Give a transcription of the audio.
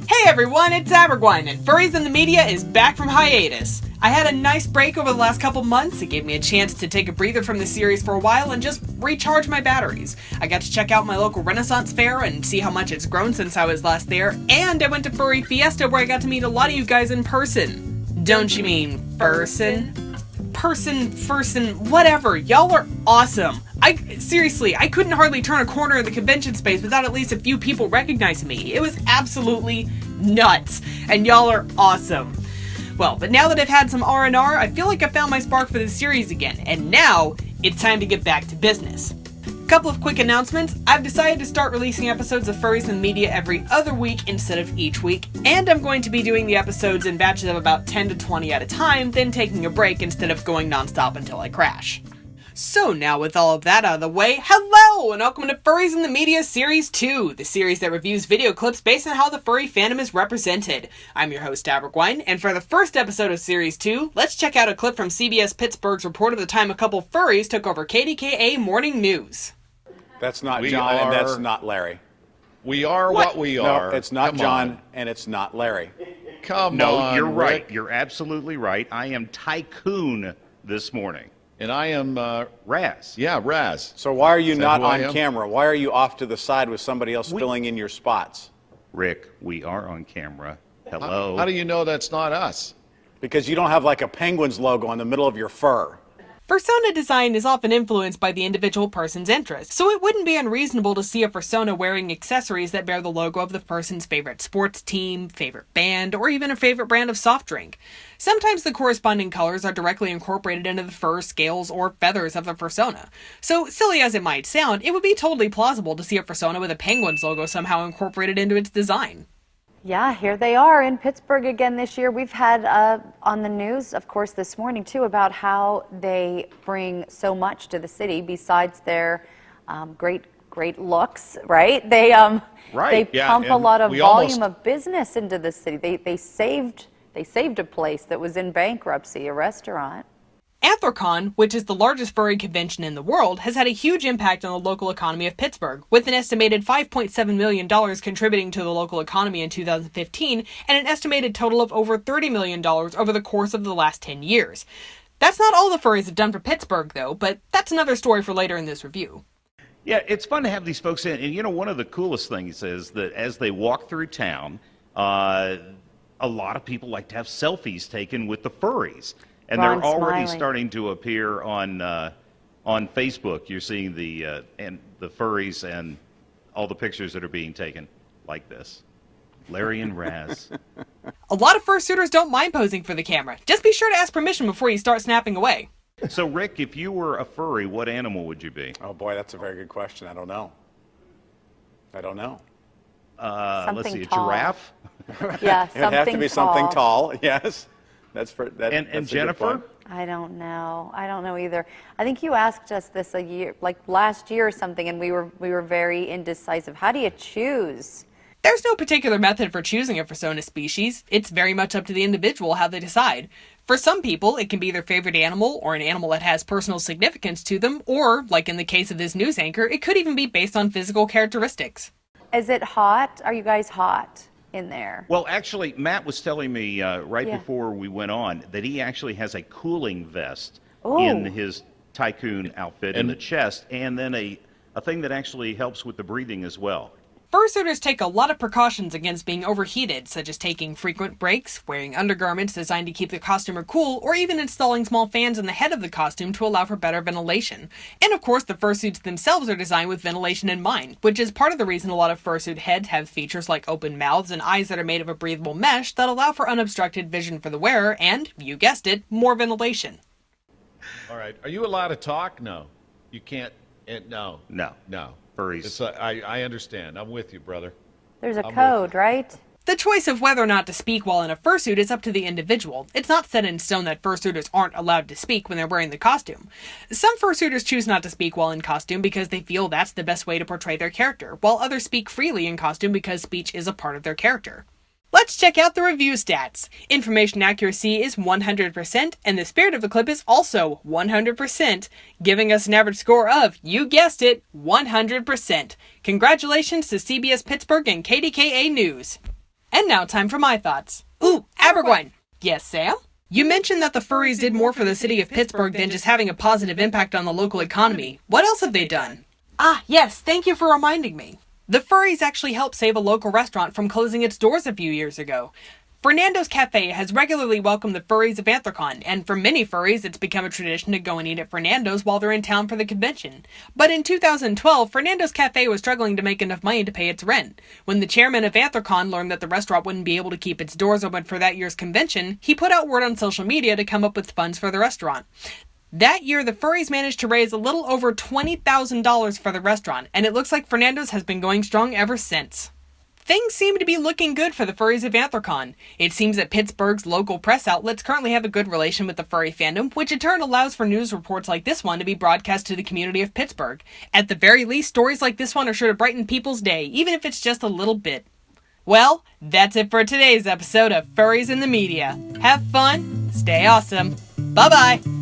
Hey everyone, it's Aberguine, and Furries in the Media is back from hiatus. I had a nice break over the last couple months. It gave me a chance to take a breather from the series for a while and just recharge my batteries. I got to check out my local Renaissance fair and see how much it's grown since I was last there, and I went to Furry Fiesta where I got to meet a lot of you guys in person. Don't you mean person? Person, whatever. Y'all are awesome. Seriously, I couldn't hardly turn a corner in the convention space without at least a few people recognizing me. It was absolutely nuts, and y'all are awesome. Well, but now that I've had some R&R, I feel like I found my spark for this series again, and now it's time to get back to business. Couple of quick announcements. I've decided to start releasing episodes of Furries in the Media every other week instead of each week, and I'm going to be doing the episodes in batches of about 10 to 20 at a time, then taking a break instead of going nonstop until I crash. So now with all of that out of the way, hello and welcome to Furries in the Media Series 2, the series that reviews video clips based on how the furry fandom is represented. I'm your host Aberguine, and for the first episode of Series 2, let's check out a clip from CBS Pittsburgh's report of the time a couple furries took over KDKA Morning News. That's not John and that's not Larry. We are what we are. No, it's not John and it's not Larry. Come on, No, you're right. Rick. You're absolutely right. I am Tycoon this morning. And I am Raz. Yeah, Raz. So why are you Is that not who I on am? camera? Why are you off to the side with somebody else filling in your spots? Rick, we are on camera. Hello. How do you know that's not us? Because you don't have like a Penguins logo in the middle of your fur. Fursona design is often influenced by the individual person's interests, so it wouldn't be unreasonable to see a fursona wearing accessories that bear the logo of the person's favorite sports team, favorite band, or even a favorite brand of soft drink. Sometimes the corresponding colors are directly incorporated into the fur, scales, or feathers of the fursona. So, silly as it might sound, it would be totally plausible to see a fursona with a Penguins logo somehow incorporated into its design. Yeah, here they are in Pittsburgh again this year. We've had on the news, of course, this morning, too, about how they bring so much to the city besides their great looks, right? They pump a lot of volume of business into the city. They saved a place that was in bankruptcy, a restaurant. Anthrocon, which is the largest furry convention in the world, has had a huge impact on the local economy of Pittsburgh, with an estimated $5.7 million contributing to the local economy in 2015, and an estimated total of over $30 million over the course of the last 10 years. That's not all the furries have done for Pittsburgh, though, but that's another story for later in this review. Yeah, it's fun to have these folks in. And you know, one of the coolest things is that as they walk through town, a lot of people like to have selfies taken with the furries. And Ron's they're already smiling. starting to appear on Facebook. You're seeing the furries and all the pictures that are being taken like this. Larry and Raz. A lot of fursuiters don't mind posing for the camera. Just be sure to ask permission before you start snapping away. So, Rick, if you were a furry, what animal would you be? Oh boy, that's a very good question. I don't know. Let's see, a tall. giraffe? Yeah, It'd have to be something tall, yes. That's a And good Jennifer? point. I don't know either. I think you asked us this a year, like last year or something, and we were very indecisive. How do you choose? There's no particular method for choosing a fursona species. It's very much up to the individual how they decide. For some people, it can be their favorite animal, or an animal that has personal significance to them, or, like in the case of this news anchor, it could even be based on physical characteristics. Is it hot? Are you guys hot in there? Well, actually, Matt was telling me before we went on that he actually has a cooling vest in his Tycoon outfit in the chest, and then a thing that actually helps with the breathing as well. Fursuiters take a lot of precautions against being overheated, such as taking frequent breaks, wearing undergarments designed to keep the costumer cool, or even installing small fans in the head of the costume to allow for better ventilation. And of course, the fursuits themselves are designed with ventilation in mind, which is part of the reason a lot of fursuit heads have features like open mouths and eyes that are made of a breathable mesh that allow for unobstructed vision for the wearer and, you guessed it, more ventilation. All right. Are you allowed to talk? No. You can't. No. No. Furries. I understand. I'm with you, brother. There's a code, right? The choice of whether or not to speak while in a fursuit is up to the individual. It's not set in stone that fursuiters aren't allowed to speak when they're wearing the costume. Some fursuiters choose not to speak while in costume because they feel that's the best way to portray their character, while others speak freely in costume because speech is a part of their character. Let's check out the review stats. Information accuracy is 100%, and the spirit of the clip is also 100%, giving us an average score of, you guessed it, 100%. Congratulations to CBS Pittsburgh and KDKA News. And now time for my thoughts. Ooh, Aberguine! Yes, Sam? You mentioned that the furries did more for the city of Pittsburgh than just having a positive impact on the local economy. What else have they done? Ah, yes, thank you for reminding me. The furries actually helped save a local restaurant from closing its doors a few years ago. Fernando's Cafe has regularly welcomed the furries of Anthrocon, and for many furries, it's become a tradition to go and eat at Fernando's while they're in town for the convention. But in 2012, Fernando's Cafe was struggling to make enough money to pay its rent. When the chairman of Anthrocon learned that the restaurant wouldn't be able to keep its doors open for that year's convention, he put out word on social media to come up with funds for the restaurant. That year, the furries managed to raise a little over $20,000 for the restaurant, and it looks like Fernando's has been going strong ever since. Things seem to be looking good for the furries of Anthrocon. It seems that Pittsburgh's local press outlets currently have a good relation with the furry fandom, which in turn allows for news reports like this one to be broadcast to the community of Pittsburgh. At the very least, stories like this one are sure to brighten people's day, even if it's just a little bit. Well, that's it for today's episode of Furries in the Media. Have fun, stay awesome, bye-bye!